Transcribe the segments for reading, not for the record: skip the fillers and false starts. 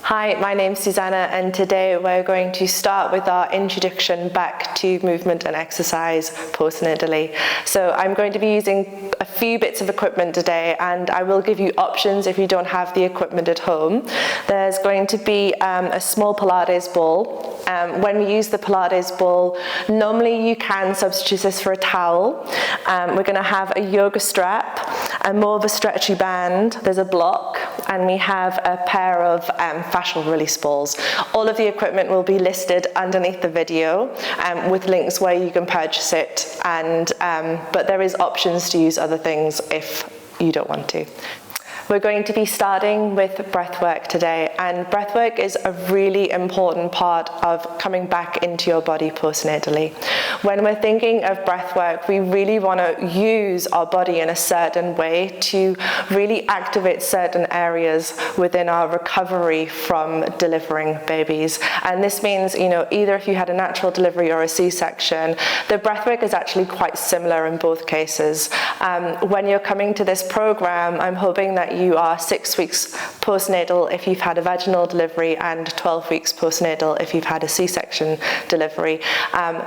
Hi, my name's Susanna, and today we're going to start with our introduction back to movement and exercise postnatally. So I'm going to be using a few bits of equipment today, and I will give you options if you don't have the equipment at home. There's going to be a small Pilates ball. When we use the Pilates ball, normally you can substitute this for a towel. We're going to have a yoga strap, and more of a stretchy band. There's a block, and we have a pair of fascial release balls. All of the equipment will be listed underneath the video with links where you can purchase it, but there is options to use other things if you don't want to. We're going to be starting with breath work today, and breath work is a really important part of coming back into your body postnatally. When we're thinking of breath work, we really want to use our body in a certain way to really activate certain areas within our recovery from delivering babies. And this means, either if you had a natural delivery or a C-section, the breath work is actually quite similar in both cases. When you're coming to this program, I'm hoping that you are 6 weeks postnatal if you've had a vaginal delivery and 12 weeks postnatal if you've had a C-section delivery,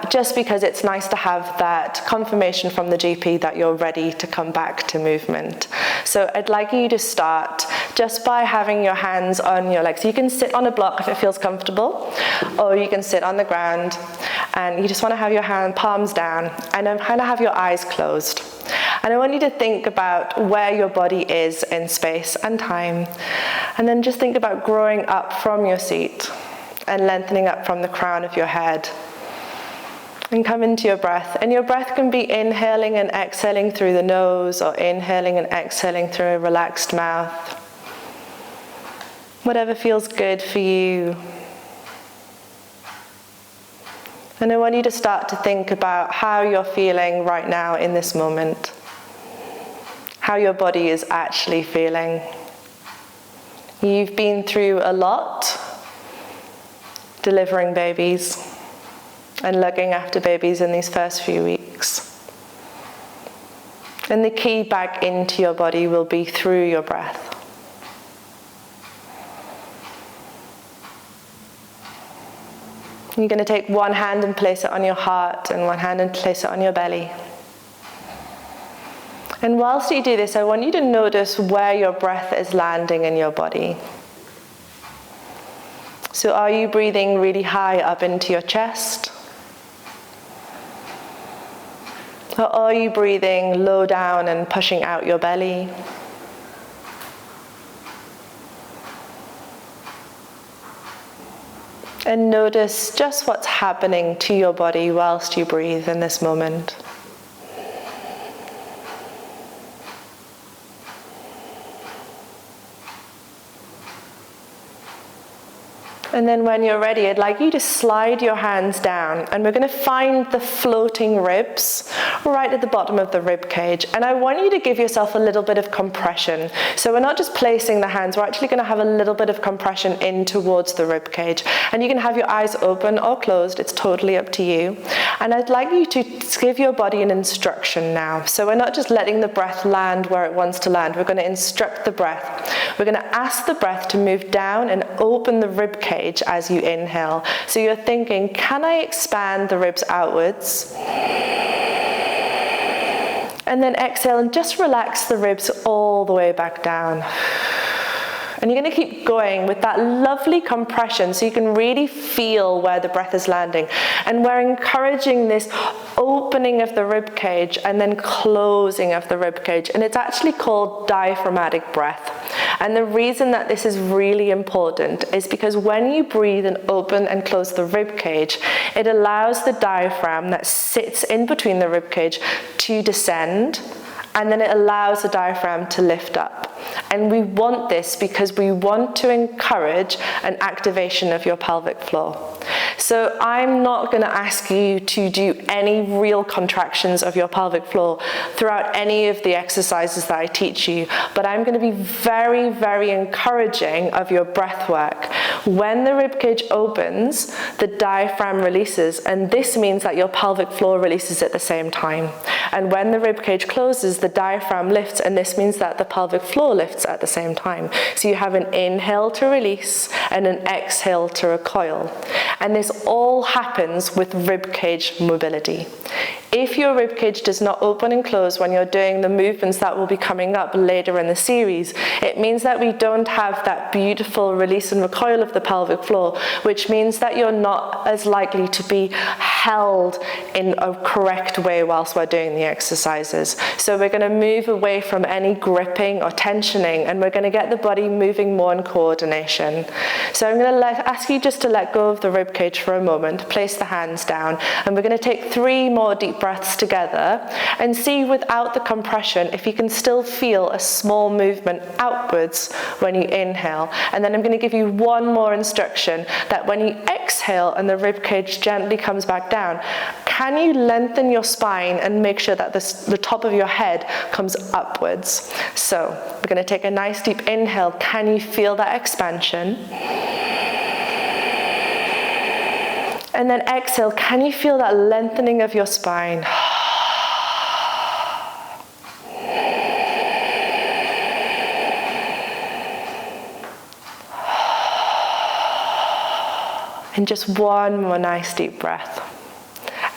just because it's nice to have that confirmation from the GP that you're ready to come back to movement. So I'd like you to start just by having your hands on your legs. You can sit on a block if it feels comfortable, or you can sit on the ground, and you just want to have your palms down and then kind of have your eyes closed. And I want you to think about where your body is in space and time. And then just think about growing up from your seat and lengthening up from the crown of your head. And come into your breath. And your breath can be inhaling and exhaling through the nose, or inhaling and exhaling through a relaxed mouth. Whatever feels good for you. And I want you to start to think about how you're feeling right now in this moment. How your body is actually feeling. You've been through a lot, delivering babies and looking after babies in these first few weeks. And the key back into your body will be through your breath. You're going to take one hand and place it on your heart, and one hand and place it on your belly. And whilst you do this, I want you to notice where your breath is landing in your body. So are you breathing really high up into your chest? Or are you breathing low down and pushing out your belly? And notice just what's happening to your body whilst you breathe in this moment. And then when you're ready, I'd like you to slide your hands down, and we're going to find the floating ribs right at the bottom of the rib cage. And I want you to give yourself a little bit of compression. So we're not just placing the hands, we're actually going to have a little bit of compression in towards the rib cage. And you can have your eyes open or closed, it's totally up to you. And I'd like you to give your body an instruction now. So we're not just letting the breath land where it wants to land, we're going to instruct the breath. We're going to ask the breath to move down and open the rib cage as you inhale. So you're thinking, can I expand the ribs outwards? And then exhale and just relax the ribs all the way back down. And you're going to keep going with that lovely compression so you can really feel where the breath is landing. And we're encouraging this opening of the rib cage and then closing of the rib cage. And it's actually called diaphragmatic breath. And the reason that this is really important is because when you breathe and open and close the rib cage, it allows the diaphragm that sits in between the rib cage to descend, and then it allows the diaphragm to lift up. And we want this because we want to encourage an activation of your pelvic floor. So I'm not going to ask you to do any real contractions of your pelvic floor throughout any of the exercises that I teach you, but I'm going to be very, very encouraging of your breath work. When the ribcage opens, the diaphragm releases, and this means that your pelvic floor releases at the same time. And when the rib cage closes, the diaphragm lifts, and this means that the pelvic floor lifts at the same time. So you have an inhale to release and an exhale to recoil. And this all happens with rib cage mobility. If your rib cage does not open and close when you're doing the movements that will be coming up later in the series, it means that we don't have that beautiful release and recoil of the pelvic floor, which means that you're not as likely to be held in a correct way whilst we're doing the exercises. So we're going to move away from any gripping or tensioning, and we're going to get the body moving more in coordination. So I'm going to ask you just to let go of the rib cage for a moment, place the hands down, and we're going to take 3 more deep breaths together and see without the compression if you can still feel a small movement outwards when you inhale. And then I'm going to give you one more instruction, that when you exhale and the rib cage gently comes back down, can you lengthen your spine and make sure that the top of your head comes upwards? So we're going to take a nice deep inhale. Can you feel that expansion? And then exhale, can you feel that lengthening of your spine? And just one more nice deep breath.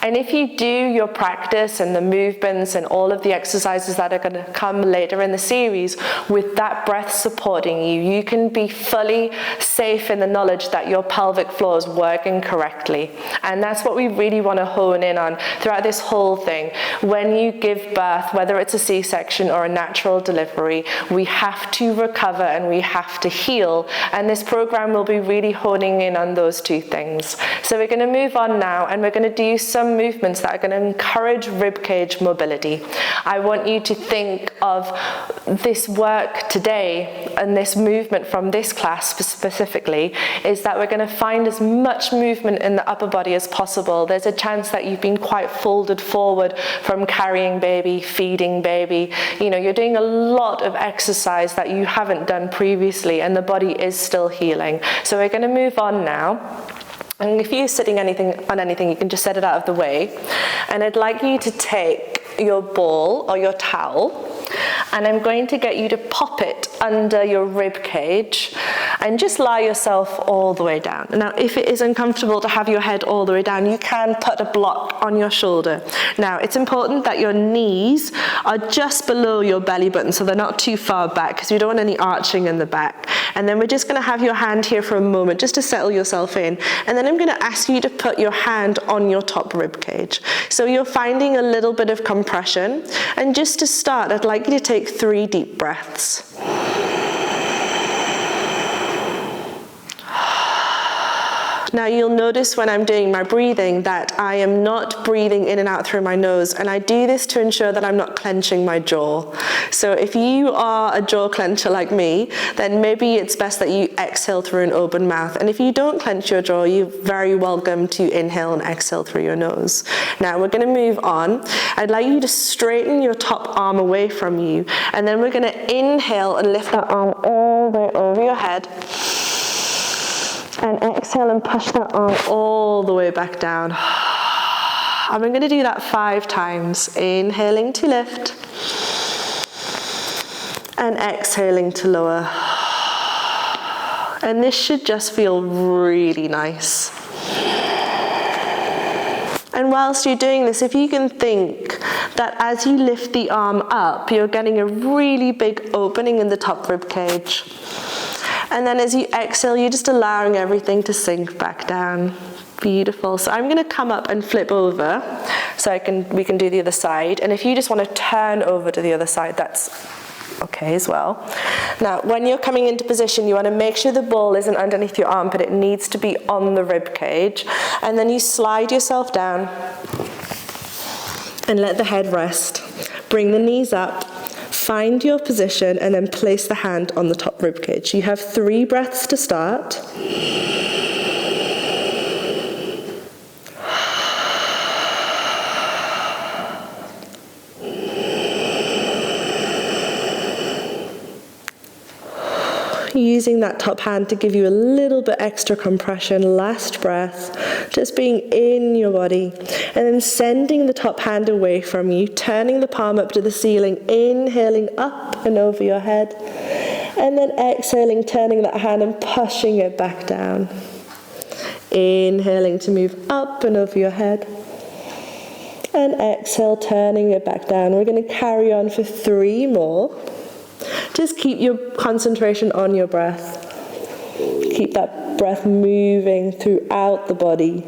And if you do your practice and the movements and all of the exercises that are going to come later in the series with that breath supporting you, you can be fully safe in the knowledge that your pelvic floor is working correctly. And that's what we really want to hone in on throughout this whole thing. When you give birth, whether it's a C-section or a natural delivery, we have to recover and we have to heal. And this program will be really honing in on those 2 things. So we're going to move on now, and we're going to do some movements that are going to encourage rib cage mobility. I want you to think of this work today, and this movement from this class specifically is that we're going to find as much movement in the upper body as possible. There's a chance that you've been quite folded forward from carrying baby, feeding baby. You know, you're doing a lot of exercise that you haven't done previously, and the body is still healing. So we're going to move on now. And if you're sitting on anything, you can just set it out of the way. And I'd like you to take your ball or your towel, and I'm going to get you to pop it under your rib cage and just lie yourself all the way down. Now, if it is uncomfortable to have your head all the way down, you can put a block on your shoulder. Now, it's important that your knees are just below your belly button, so they're not too far back, because you don't want any arching in the back. And then we're just going to have your hand here for a moment just to settle yourself in. And then I'm going to ask you to put your hand on your top rib cage. So you're finding a little bit of compression. And just to start, I'd like you to take 3 deep breaths. Now you'll notice when I'm doing my breathing that I am not breathing in and out through my nose, and I do this to ensure that I'm not clenching my jaw. So if you are a jaw clencher like me, then maybe it's best that you exhale through an open mouth. And if you don't clench your jaw, you're very welcome to inhale and exhale through your nose. Now we're going to move on. I'd like you to straighten your top arm away from you, and then we're going to inhale and lift that arm all the way over your head. And exhale and push that arm all the way back down. And we're going to do that 5 times. Inhaling to lift. And exhaling to lower. And this should just feel really nice. And whilst you're doing this, if you can think that as you lift the arm up, you're getting a really big opening in the top rib cage. And then as you exhale, you're just allowing everything to sink back down. Beautiful. So I'm going to come up and flip over so we can do the other side. And if you just want to turn over to the other side, that's okay as well. Now, when you're coming into position, you want to make sure the ball isn't underneath your armpit. It needs to be on the rib cage. And then you slide yourself down and let the head rest. Bring the knees up. Find your position and then place the hand on the top rib cage. You have 3 breaths to start. using that top hand to give you a little bit extra compression. Last breath, just being in your body, and then sending the top hand away from you, turning the palm up to the ceiling, inhaling up and over your head, and then exhaling, turning that hand and pushing it back down. Inhaling to move up and over your head, and exhale, turning it back down. We're going to carry on for 3 more. Just keep your concentration on your breath. Keep that breath moving throughout the body.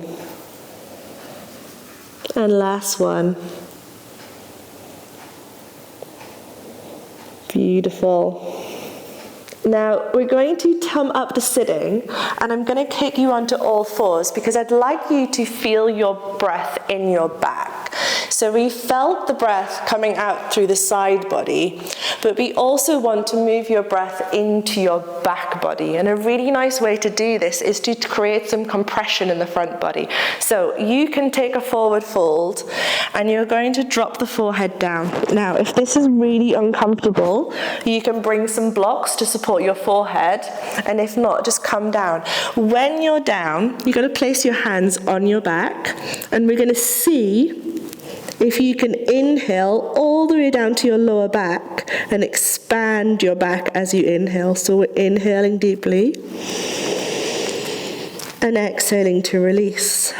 And last one. Beautiful. Now we're going to come up to sitting, and I'm going to kick you onto all fours because I'd like you to feel your breath in your back. So we felt the breath coming out through the side body, but we also want to move your breath into your back body. And a really nice way to do this is to create some compression in the front body. So you can take a forward fold, and you're going to drop the forehead down. Now, if this is really uncomfortable, you can bring some blocks to support your forehead, and if not, just come down. When you're down, you're going to place your hands on your back, and we're going to see if you can inhale all the way down to your lower back and expand your back as you inhale. So we're inhaling deeply and exhaling to release.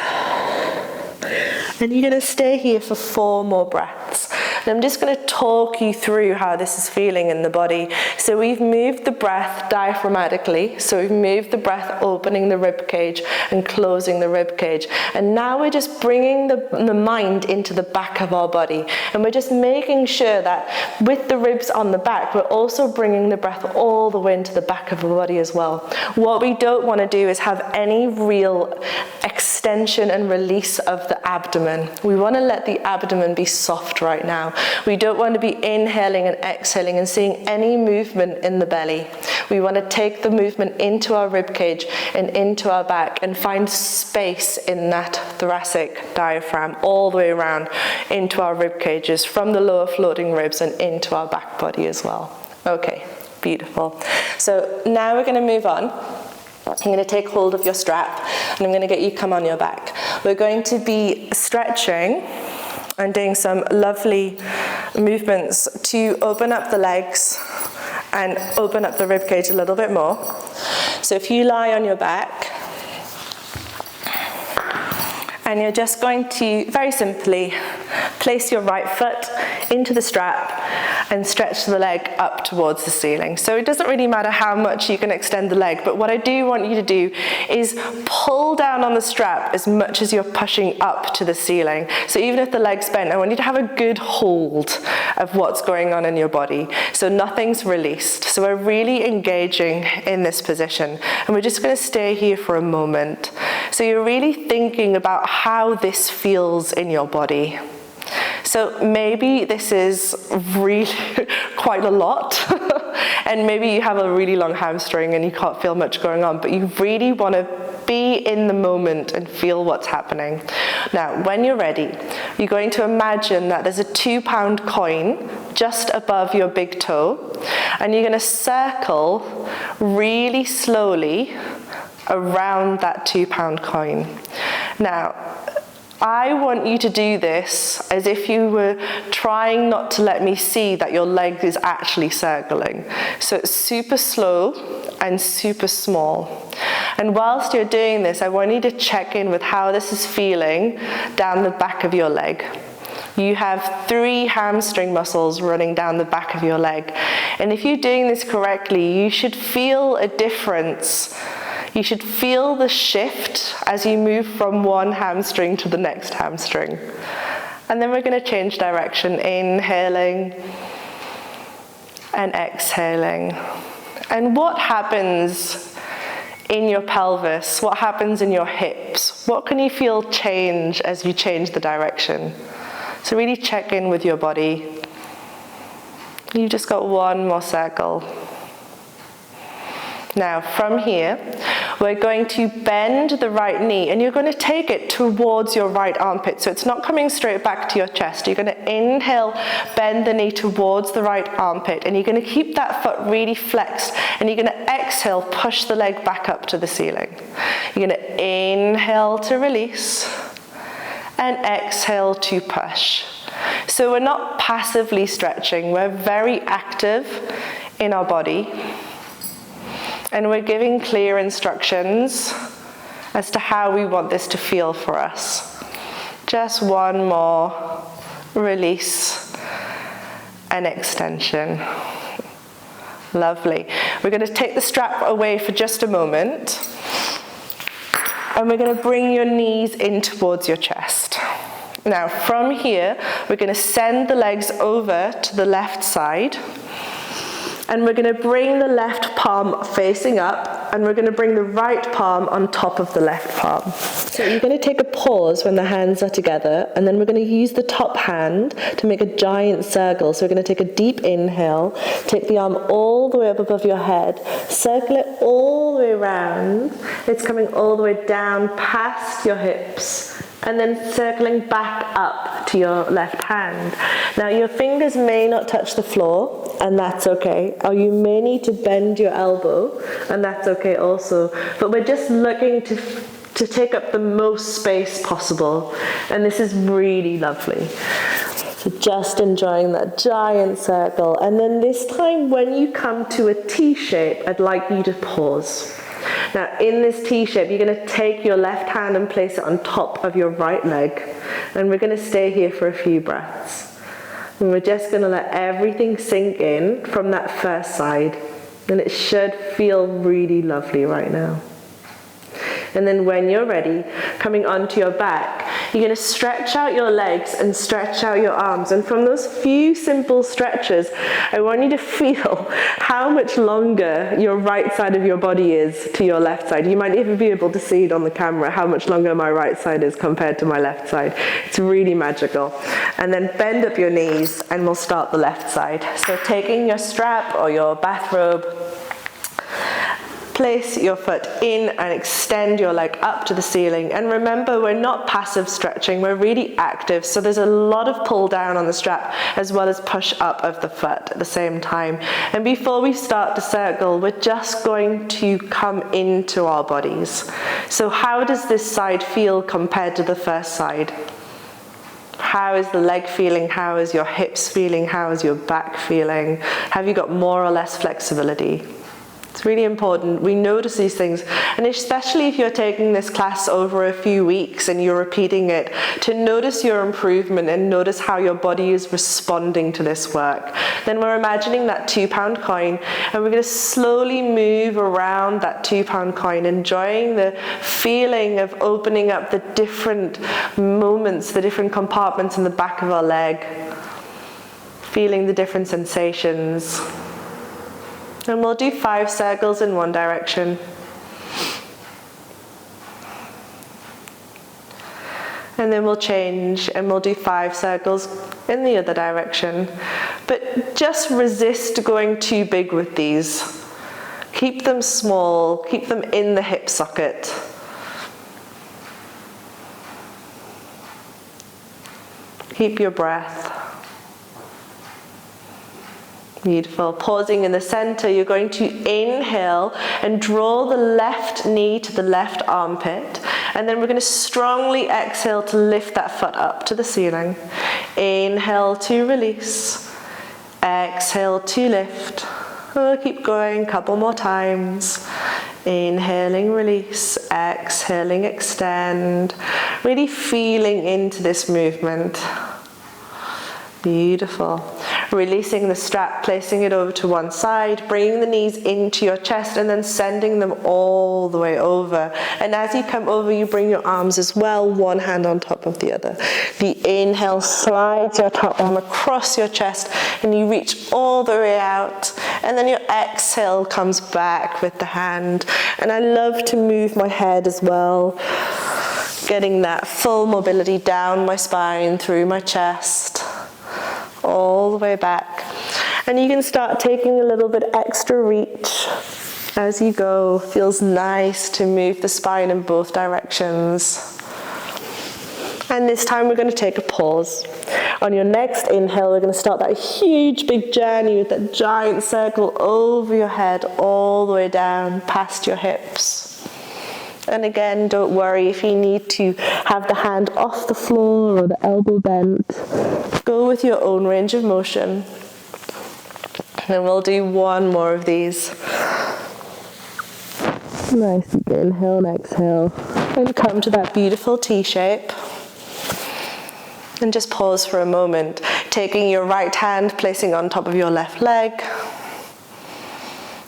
And you're going to stay here for 4 more breaths. And I'm just going to talk you through how this is feeling in the body. So we've moved the breath diaphragmatically. So we've moved the breath opening the rib cage and closing the rib cage. And now we're just bringing the mind into the back of our body. And we're just making sure that with the ribs on the back, we're also bringing the breath all the way into the back of the body as well. What we don't want to do is have any real extension and release of the abdomen. We want to let the abdomen be soft right now. We don't want to be inhaling and exhaling and seeing any movement in the belly. We want to take the movement into our rib cage and into our back and find space in that thoracic diaphragm all the way around into our rib cages, from the lower floating ribs and into our back body as well. Okay, beautiful. So now we're going to move on. I'm going to take hold of your strap, and I'm going to get you come on your back. We're going to be stretching and doing some lovely movements to open up the legs and open up the rib cage a little bit more. So if you lie on your back, and you're just going to, very simply, place your right foot into the strap and stretch the leg up towards the ceiling. So it doesn't really matter how much you can extend the leg, but what I do want you to do is pull down on the strap as much as you're pushing up to the ceiling. So even if the leg's bent, I want you to have a good hold of what's going on in your body. So nothing's released. So we're really engaging in this position. And we're just going to stay here for a moment. So you're really thinking about how this feels in your body. So maybe this is really quite a lot, and maybe you have a really long hamstring and you can't feel much going on, but you really want to be in the moment and feel what's happening. Now, when you're ready, you're going to imagine that there's a 2-pound coin just above your big toe, and you're going to circle really slowly around that 2-pound coin. Now, I want you to do this as if you were trying not to let me see that your leg is actually circling. So it's super slow and super small. And whilst you're doing this, I want you to check in with how this is feeling down the back of your leg. You have 3 hamstring muscles running down the back of your leg. And if you're doing this correctly, you should feel a difference. You should feel the shift as you move from one hamstring to the next hamstring. And then we're going to change direction, inhaling and exhaling. And what happens in your pelvis? What happens in your hips? What can you feel change as you change the direction? So really check in with your body. You've just got 1 more circle. Now, from here, we're going to bend the right knee, and you're going to take it towards your right armpit. So it's not coming straight back to your chest. You're going to inhale, bend the knee towards the right armpit, and you're going to keep that foot really flexed, and you're going to exhale, push the leg back up to the ceiling. You're going to inhale to release, and exhale to push. So we're not passively stretching, we're very active in our body, and we're giving clear instructions as to how we want this to feel for us. Just one more release and extension. Lovely. We're going to take the strap away for just a moment, and we're going to bring your knees in towards your chest. Now from here, we're going to send the legs over to the left side, and we're going to bring the left palm facing up, and we're going to bring the right palm on top of the left palm. So you're going to take a pause when the hands are together, and then we're going to use the top hand to make a giant circle. So we're going to take a deep inhale, take the arm all the way up above your head, circle it all the way around. It's coming all the way down past your hips, and then circling back up to your left hand. Now your fingers may not touch the floor, and that's okay. Or you may need to bend your elbow, and that's okay also. But we're just looking to take up the most space possible, and this is really lovely. So just enjoying that giant circle. And then this time when you come to a T shape, I'd like you to pause. Now in this T shape, you're going to take your left hand and place it on top of your right leg, and we're going to stay here for a few breaths, and we're just going to let everything sink in from that first side, and it should feel really lovely right now. And then when you're ready, coming onto your back, you're going to stretch out your legs and stretch out your arms. And from those few simple stretches, I want you to feel how much longer your right side of your body is to your left side. You might even be able to see it on the camera, how much longer my right side is compared to my left side. It's really magical. And then bend up your knees, and we'll start the left side. So taking your strap or your bathrobe, place your foot in and extend your leg up to the ceiling. And remember, we're not passive stretching, we're really active. So there's a lot of pull down on the strap as well as push up of the foot at the same time. And before we start to circle, we're just going to come into our bodies. So how does this side feel compared to the first side? How is the leg feeling? How is your hips feeling? How is your back feeling? Have you got more or less flexibility? It's really important. We notice these things, and especially if you're taking this class over a few weeks and you're repeating it, to notice your improvement and notice how your body is responding to this work. Then we're imagining that £2 coin, and we're going to slowly move around that £2 coin, enjoying the feeling of opening up the different moments, the different compartments in the back of our leg, feeling the different sensations. And we'll do 5 circles in one direction. And then we'll change and we'll do 5 circles in the other direction. But just resist going too big with these. Keep them small, keep them in the hip socket. Keep your breath. Beautiful. Pausing in the center, you're going to inhale and draw the left knee to the left armpit. And then we're going to strongly exhale to lift that foot up to the ceiling. Inhale to release. Exhale to lift. Oh, keep going, a couple more times. Inhaling, release. Exhaling, extend. Really feeling into this movement. Beautiful. Releasing the strap, placing it over to one side, bringing the knees into your chest, and then sending them all the way over. And as you come over, you bring your arms as well, one hand on top of the other. The inhale slides your top arm across your chest, and you reach all the way out. And then your exhale comes back with the hand. And I love to move my head as well, getting that full mobility down my spine, through my chest, all the way back. And you can start taking a little bit extra reach As you go, feels nice to move the spine in both directions. And this time we're going to take a pause. On your next inhale, we're going to start that huge big journey with that giant circle over your head, all the way down past your hips. And again, don't worry if you need to have the hand off the floor or the elbow bent. Go with your own range of motion. And we'll do one more of these. Nice deep inhale and exhale. And come to that beautiful T shape. And just pause for a moment, taking your right hand, placing on top of your left leg.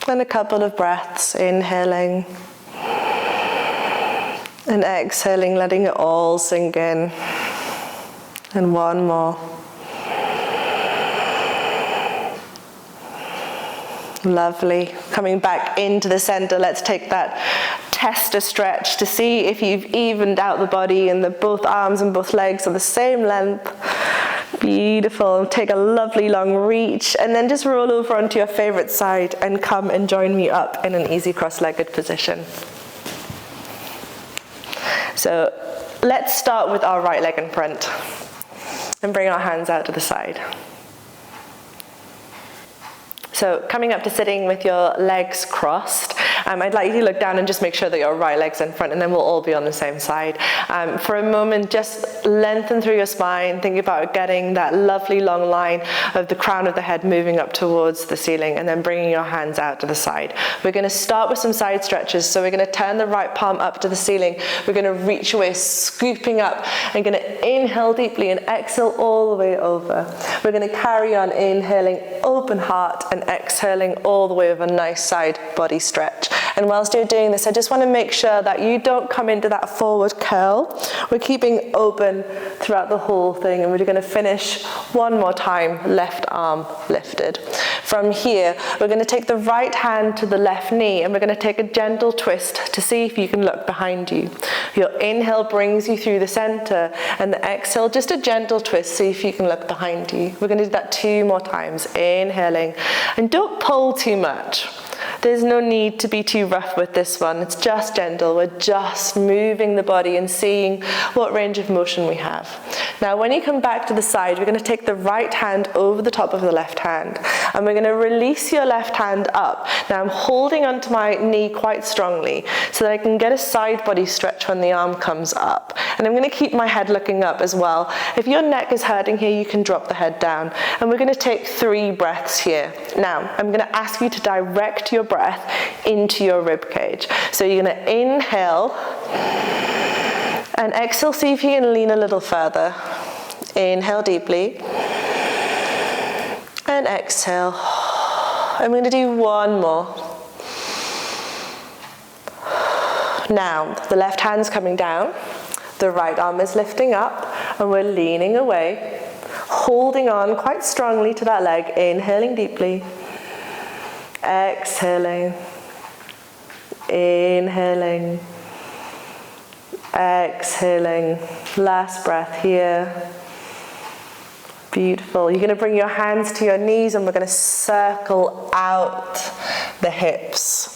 And a couple of breaths, inhaling. And exhaling, letting it all sink in. And one more. Lovely. Coming back into the center, let's take that tester stretch to see if you've evened out the body and that both arms and both legs are the same length. Beautiful. Take a lovely long reach and then just roll over onto your favorite side and come and join me up in an easy cross-legged position. So let's start with our right leg in front and bring our hands out to the side. So coming up to sitting with your legs crossed, I'd like you to look down and just make sure that your right leg's in front, and then we'll all be on the same side. For a moment, just lengthen through your spine, think about getting that lovely long line of the crown of the head moving up towards the ceiling, and then bringing your hands out to the side. We're going to start with some side stretches, so we're going to turn the right palm up to the ceiling. We're going to reach away, scooping up, and going to inhale deeply and exhale all the way over. We're going to carry on inhaling, open heart, and exhaling all the way with a nice side body stretch. And whilst you're doing this, I just want to make sure that you don't come into that forward curl. We're keeping open throughout the whole thing, and we're going to finish one more time, left arm lifted. From here, we're going to take the right hand to the left knee, and we're going to take a gentle twist to see if you can look behind you. Your inhale brings you through the center, and the exhale, just a gentle twist, see if you can look behind you. We're going to do that 2 more times, inhaling, and don't pull too much. There's no need to be too rough with this one. It's just gentle. We're just moving the body and seeing what range of motion we have. Now, when you come back to the side, we're going to take the right hand over the top of the left hand, and we're going to release your left hand up. Now, I'm holding onto my knee quite strongly so that I can get a side body stretch when the arm comes up. And I'm going to keep my head looking up as well. If your neck is hurting here, you can drop the head down. And we're going to take 3 breaths here. Now, I'm going to ask you to direct your breath into your rib cage. So you're going to inhale and exhale, see if you can lean a little further. Inhale deeply and exhale. I'm going to do one more. Now, the left hand's coming down, the right arm is lifting up, and we're leaning away, holding on quite strongly to that leg, inhaling deeply, exhaling, inhaling, exhaling. Last breath here. Beautiful. You're going to bring your hands to your knees, and we're going to circle out the hips.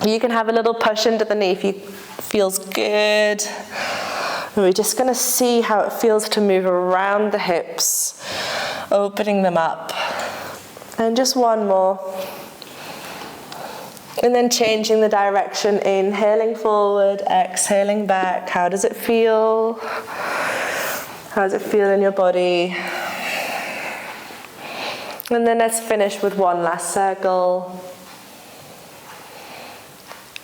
You can have a little push into the knee if it feels good. And we're just going to see how it feels to move around the hips, opening them up. And just one more. And then changing the direction, inhaling forward, exhaling back. How does it feel? How does it feel in your body? And then let's finish with one last circle.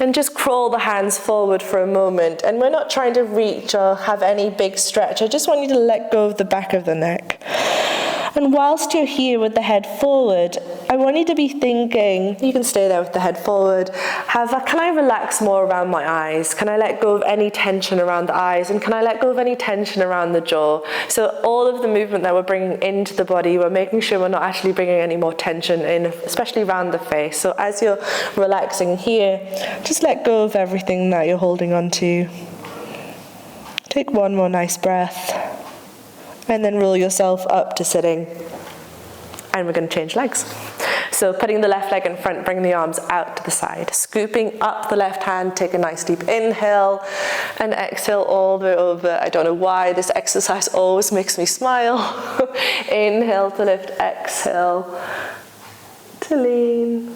And just crawl the hands forward for a moment. And we're not trying to reach or have any big stretch. I just want you to let go of the back of the neck. And whilst you're here with the head forward, I want you to be thinking, you can stay there with the head forward, can I relax more around my eyes? Can I let go of any tension around the eyes? And can I let go of any tension around the jaw? So all of the movement that we're bringing into the body, we're making sure we're not actually bringing any more tension in, especially around the face. So as you're relaxing here, just let go of everything that you're holding on to. Take one more nice breath. And then roll yourself up to sitting. And we're going to change legs. So putting the left leg in front, bring the arms out to the side. Scooping up the left hand, take a nice deep inhale and exhale all the way over. I don't know why this exercise always makes me smile. Inhale to lift, exhale to lean.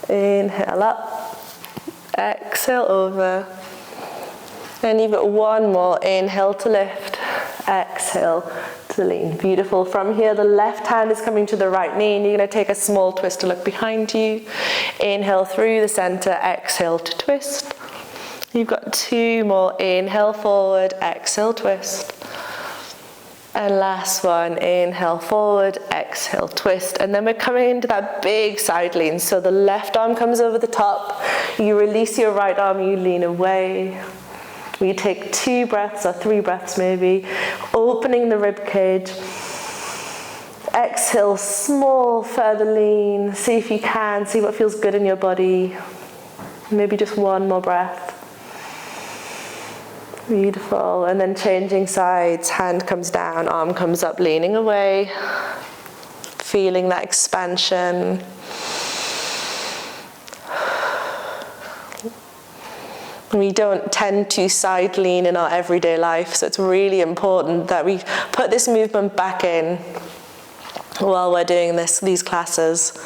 Inhale up, exhale over. And you've got one more. Inhale to lift, exhale to lean. Beautiful. From here, the left hand is coming to the right knee, and you're going to take a small twist to look behind you. Inhale through the center, exhale to twist. You've got two more. Inhale forward, exhale twist. And last one, inhale forward, exhale twist. And then we're coming into that big side lean. So the left arm comes over the top, you release your right arm, you lean away. We take 2 breaths or 3 breaths maybe, opening the rib cage. Exhale, small, further lean. See if you can, see what feels good in your body. Maybe just one more breath. Beautiful. And then changing sides, hand comes down, arm comes up, leaning away. Feeling that expansion. We don't tend to side lean in our everyday life, so it's really important that we put this movement back in while we're doing these classes.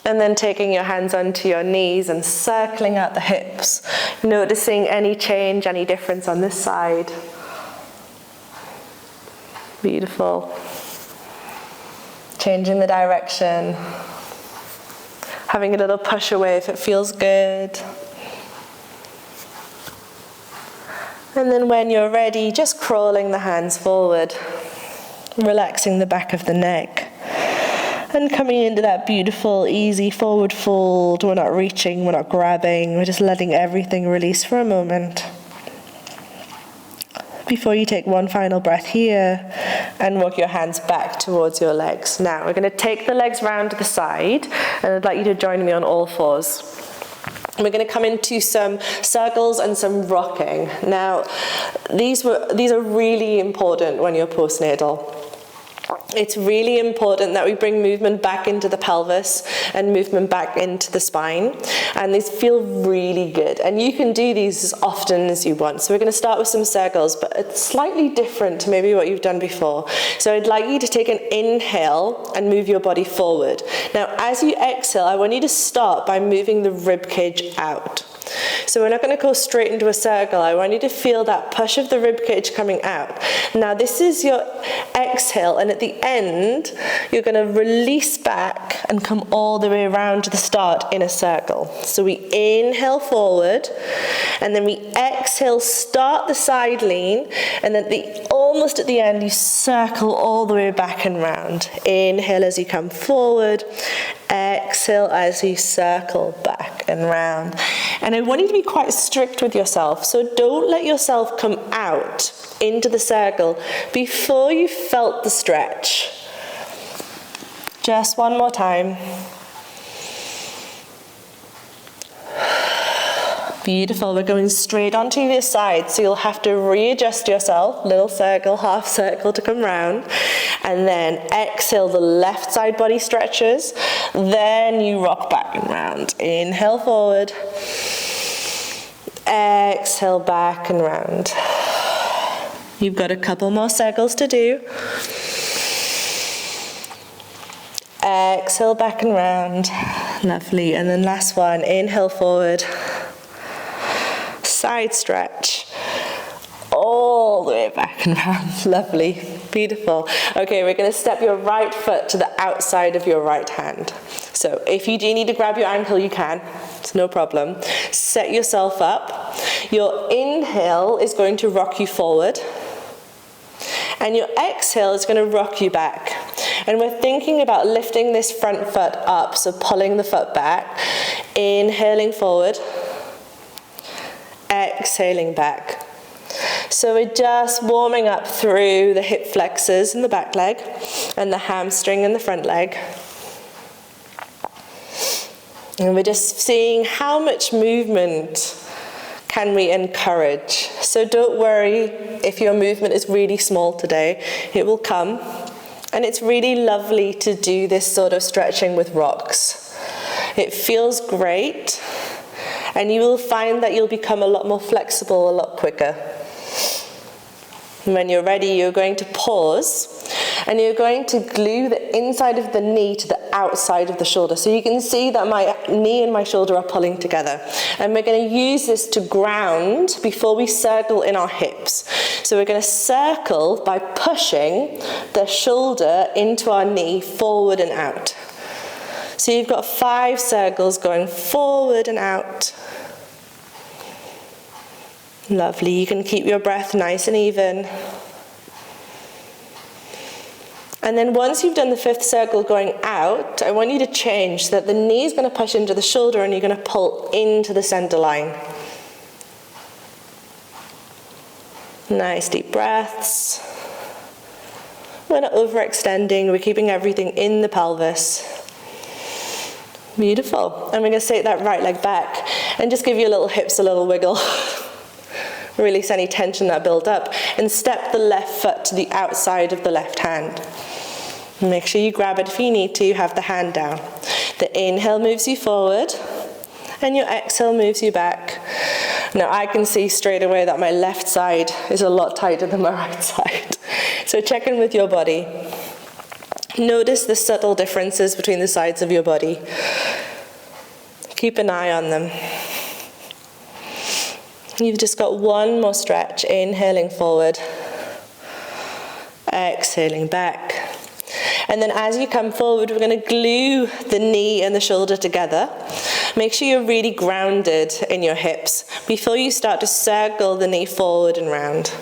And then taking your hands onto your knees and circling out the hips, noticing any change, any difference on this side. Beautiful. Changing the direction. Having a little push away if it feels good. And then when you're ready, just crawling the hands forward, relaxing the back of the neck. And coming into that beautiful, easy forward fold. We're not reaching, we're not grabbing, we're just letting everything release for a moment. Before you take one final breath here and walk your hands back towards your legs. Now we're going to take the legs round to the side, and I'd like you to join me on all fours. We're going to come into some circles and some rocking. Now, these are really important when you're postnatal. It's really important that we bring movement back into the pelvis and movement back into the spine. And these feel really good. And you can do these as often as you want. So we're going to start with some circles, but it's slightly different to maybe what you've done before. So I'd like you to take an inhale and move your body forward. Now, as you exhale, I want you to start by moving the rib cage out. So we're not going to go straight into a circle. I want you to feel that push of the rib cage coming out. Now this is your exhale, and at the end you're going to release back and come all the way around to the start in a circle. So we inhale forward, and then we exhale, start the side lean, and then almost at the end you circle all the way back and round. Inhale as you come forward, exhale as you circle back and round. And I want you to be quite strict with yourself, so don't let yourself come out into the circle before you felt the stretch. Just one more time. Beautiful. We're going straight onto this side, so you'll have to readjust yourself. Little circle, half circle to come round. And then exhale, the left side body stretches. Then you rock back and round. Inhale forward. Exhale back and round. You've got a couple more circles to do. Exhale back and round. Lovely. And then last one. Inhale forward. Side stretch. All the way back and round. Lovely. Beautiful. Okay, we're going to step your right foot to the outside of your right hand. So if you do need to grab your ankle, you can. It's no problem. Set yourself up. Your inhale is going to rock you forward. And your exhale is going to rock you back. And we're thinking about lifting this front foot up, so pulling the foot back. Inhaling forward. Exhaling back. So we're just warming up through the hip flexors in the back leg and the hamstring in the front leg. And we're just seeing how much movement can we encourage. So don't worry if your movement is really small today. It will come. And it's really lovely to do this sort of stretching with rocks. It feels great, and you will find that you'll become a lot more flexible a lot quicker. And when you're ready, you're going to pause, and you're going to glue the inside of the knee to the outside of the shoulder. So you can see that my knee and my shoulder are pulling together. And we're going to use this to ground before we circle in our hips. So we're going to circle by pushing the shoulder into our knee, forward and out. So you've got 5 circles going forward and out. Lovely. You can keep your breath nice and even. And then once you've done the 5th circle going out, I want you to change so that the knee is going to push into the shoulder and you're going to pull into the center line. Nice deep breaths. We're not overextending, we're keeping everything in the pelvis. Beautiful. And we're going to take that right leg back and just give your little hips a little wiggle. Release any tension that built up, and step the left foot to the outside of the left hand. Make sure you grab it if you need to, have the hand down. The inhale moves you forward, and your exhale moves you back. Now I can see straight away that my left side is a lot tighter than my right side. So check in with your body. Notice the subtle differences between the sides of your body. Keep an eye on them. You've just got one more stretch, inhaling forward, exhaling back. And then as you come forward, we're going to glue the knee and the shoulder together. Make sure you're really grounded in your hips before you start to circle the knee forward and round.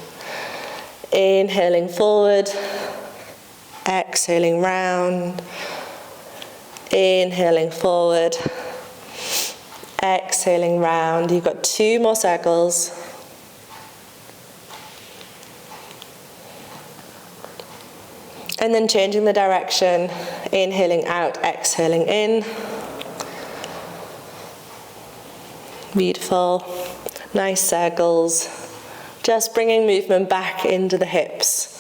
Inhaling forward, exhaling round, inhaling forward, exhaling round. You've got 2 more circles. And then changing the direction, inhaling out, exhaling in. Beautiful. Nice circles. Just bringing movement back into the hips.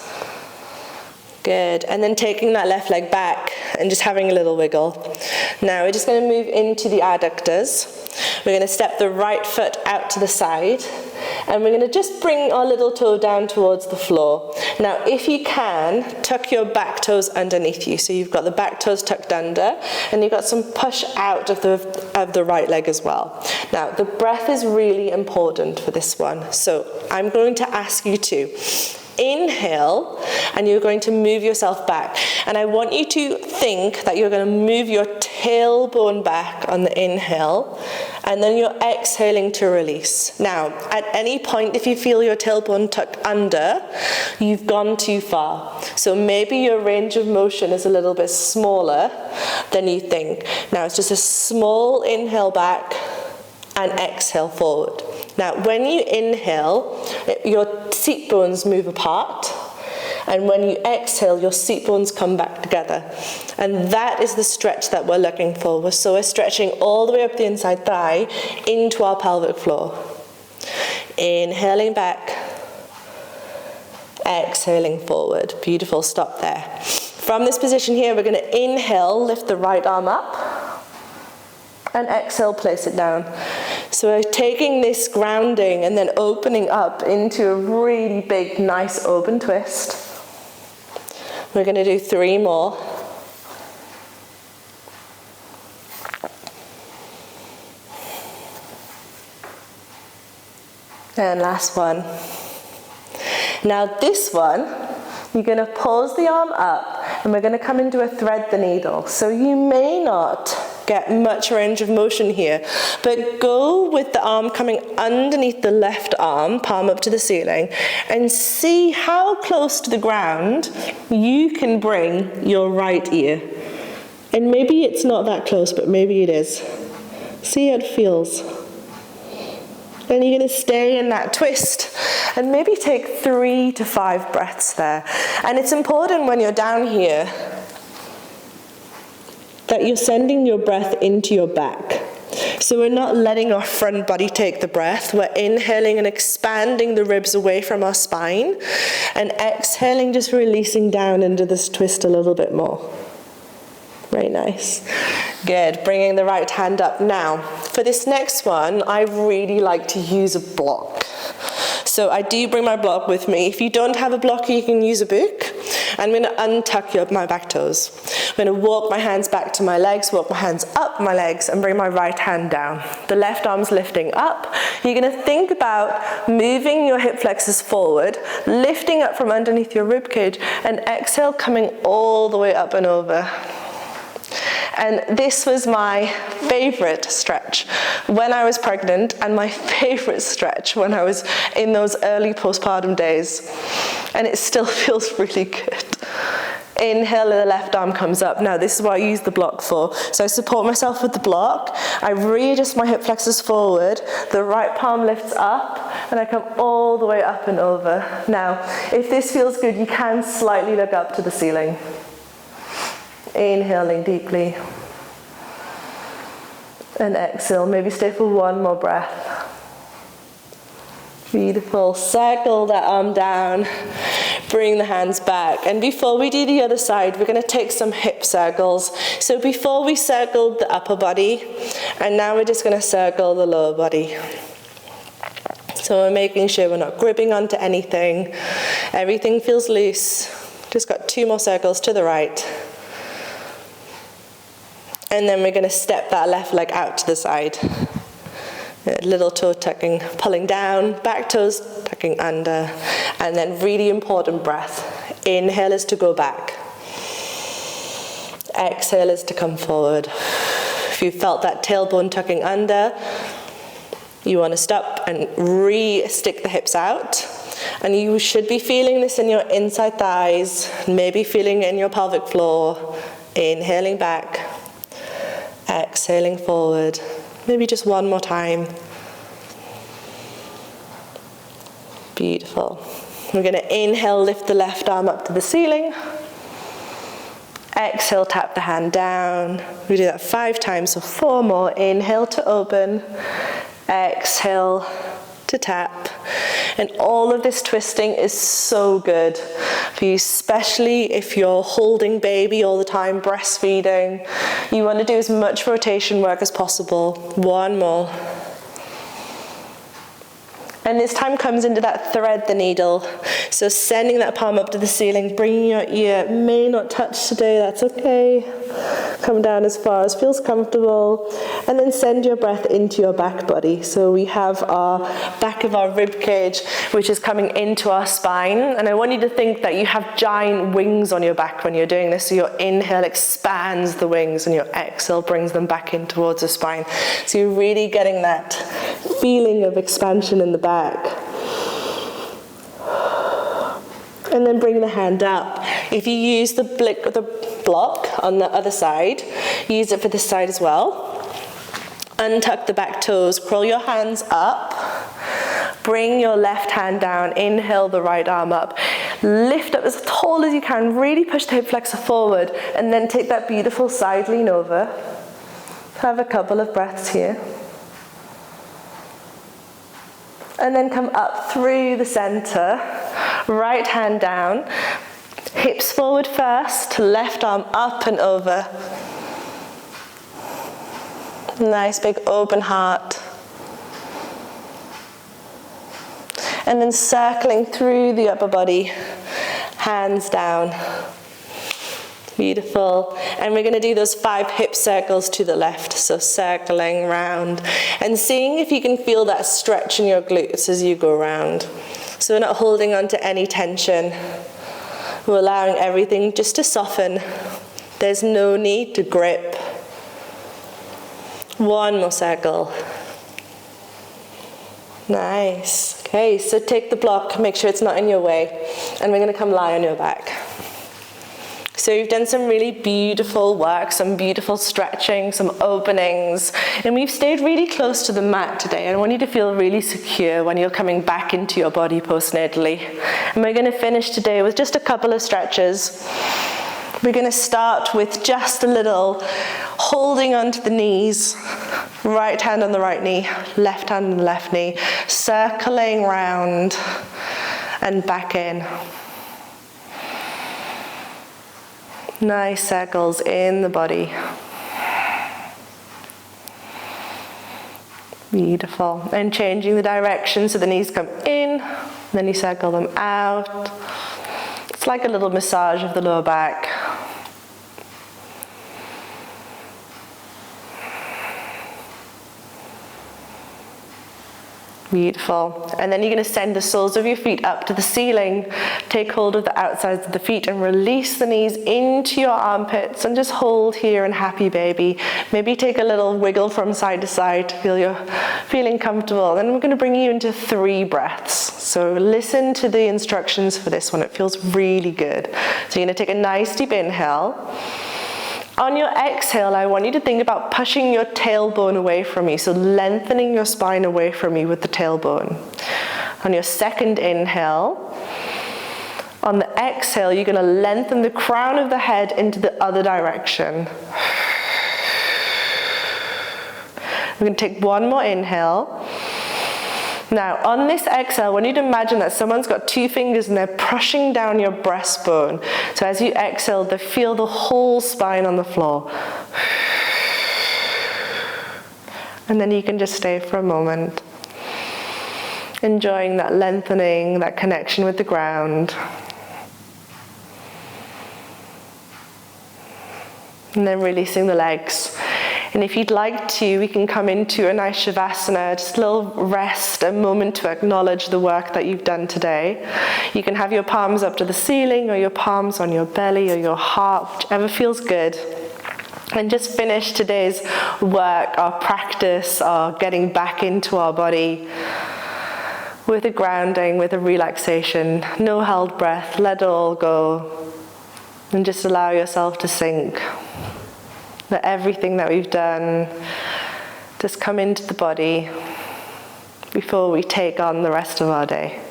Good. And then taking that left leg back and just having a little wiggle. Now we're just going to move into the adductors. We're going to step the right foot out to the side, and we're going to just bring our little toe down towards the floor. Now if you can, tuck your back toes underneath you. So you've got the back toes tucked under, and you've got some push out of the right leg as well. Now the breath is really important for this one. So I'm going to ask you to inhale, and you're going to move yourself back. And I want you to think that you're going to move your tailbone back on the inhale, and then you're exhaling to release. Now, at any point, if you feel your tailbone tucked under, you've gone too far. So maybe your range of motion is a little bit smaller than you think. Now, it's just a small inhale back and exhale forward. Now, when you inhale, your seat bones move apart, and when you exhale, your seat bones come back together. And that is the stretch that we're looking for. So we're stretching all the way up the inside thigh into our pelvic floor. Inhaling back, exhaling forward. Beautiful, stop there. From this position here, we're going to inhale, lift the right arm up, and exhale, place it down. So we're taking this grounding and then opening up into a really big, nice open twist. We're going to do 3 more. And last one. Now this one, you're going to pause the arm up, and we're going to come into a thread the needle. So you may not get much range of motion here, but go with the arm coming underneath the left arm, palm up to the ceiling, and see how close to the ground you can bring your right ear. And maybe it's not that close, but maybe it is. See how it feels. Then you're going to stay in that twist and maybe take 3 to 5 breaths there. And it's important when you're down here that you're sending your breath into your back. So we're not letting our front body take the breath. We're inhaling and expanding the ribs away from our spine, and exhaling, just releasing down into this twist a little bit more. Very nice. Good. Bringing the right hand up. Now, for this next one, I really like to use a block. So I do bring my block with me. If you don't have a block, you can use a book. I'm going to untuck my back toes. I'm going to walk my hands back to my legs, walk my hands up my legs, and bring my right hand down. The left arm's lifting up. You're going to think about moving your hip flexors forward, lifting up from underneath your rib cage, and exhale, coming all the way up and over. And this was my favorite stretch when I was pregnant, and my favorite stretch when I was in those early postpartum days. And it still feels really good. Inhale, the left arm comes up. Now, this is what I use the block for. So I support myself with the block. I readjust my hip flexors forward. The right palm lifts up, and I come all the way up and over. Now, if this feels good, you can slightly look up to the ceiling. Inhaling deeply. And exhale. Maybe stay for one more breath. Beautiful. Circle that arm down. Bring the hands back. And before we do the other side, we're going to take some hip circles. So before we circled the upper body, and now we're just going to circle the lower body. So we're making sure we're not gripping onto anything. Everything feels loose. Just got 2 more circles to the right. And then we're going to step that left leg out to the side. Little toe tucking, pulling down, back toes tucking under. And then really important breath. Inhale is to go back. Exhale is to come forward. If you felt that tailbone tucking under, you want to stop and re-stick the hips out. And you should be feeling this in your inside thighs, maybe feeling it in your pelvic floor. Inhaling back. Exhaling forward. Maybe just one more time. Beautiful. We're going to inhale, lift the left arm up to the ceiling. Exhale, tap the hand down. We do that 5 times, so 4 more. Inhale to open. Exhale to tap. And all of this twisting is so good for you, especially if you're holding baby all the time, breastfeeding. You want to do as much rotation work as possible. 1 more. And this time comes into that thread the needle. So sending that palm up to the ceiling, bringing your ear. It may not touch today, that's okay. Come down as far as feels comfortable. And then send your breath into your back body. So we have our back of our rib cage, which is coming into our spine. And I want you to think that you have giant wings on your back when you're doing this. So your inhale expands the wings, and your exhale brings them back in towards the spine. So you're really getting that feeling of expansion in the back. And then bring the hand up. If you use the block on the other side, use it for this side as well. Untuck the back toes, curl your hands up. Bring your left hand down, inhale the right arm up. Lift up as tall as you can, really push the hip flexor forward, and then take that beautiful side lean over. Have a couple of breaths here. And then come up through the center, right hand down, hips forward first, left arm up and over. Nice big open heart. And then circling through the upper body, hands down. Beautiful. And we're going to do those 5 hip circles to the left. So circling round and seeing if you can feel that stretch in your glutes as you go around. So we're not holding on to any tension. We're allowing everything just to soften. There's no need to grip. 1 more circle. Nice. Okay, so take the block, make sure it's not in your way. And we're going to come lie on your back. So we've done some really beautiful work, some beautiful stretching, some openings, and we've stayed really close to the mat today. I want you to feel really secure when you're coming back into your body postnatally. And we're going to finish today with just a couple of stretches. We're going to start with just a little holding onto the knees, Right hand on the right knee, left hand on the left knee, circling round and back in. Nice circles in the body. Beautiful. And changing the direction so the knees come in, then you circle them out. It's like a little massage of the lower back. Beautiful. And then you're going to send the soles of your feet up to the ceiling. Take hold of the outsides of the feet and release the knees into your armpits and just hold here in happy baby. Maybe take a little wiggle from side to side to feel you're feeling comfortable. Then we're going to bring you into 3 breaths. So listen to the instructions for this one. It feels really good. So you're going to take a nice deep inhale. On your exhale, I want you to think about pushing your tailbone away from you, so lengthening your spine away from you with the tailbone. On your second inhale, on the exhale, you're going to lengthen the crown of the head into the other direction. We're going to take one more inhale. Now, on this exhale, I want you to imagine that someone's got 2 fingers and they're pushing down your breastbone. So as you exhale, they feel the whole spine on the floor. And then you can just stay for a moment, enjoying that lengthening, that connection with the ground. And then releasing the legs. And if you'd like to, we can come into a nice Shavasana, just a little rest, a moment to acknowledge the work that you've done today. You can have your palms up to the ceiling, or your palms on your belly, or your heart, whichever feels good. And just finish today's work, our practice, our getting back into our body with a grounding, with a relaxation. No held breath, let it all go. And just allow yourself to sink. Let everything that we've done just come into the body before we take on the rest of our day.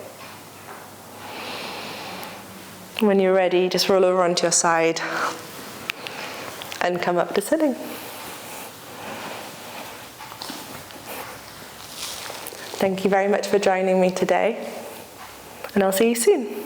When you're ready, just roll over onto your side and come up to sitting. Thank you very much for joining me today, and I'll see you soon.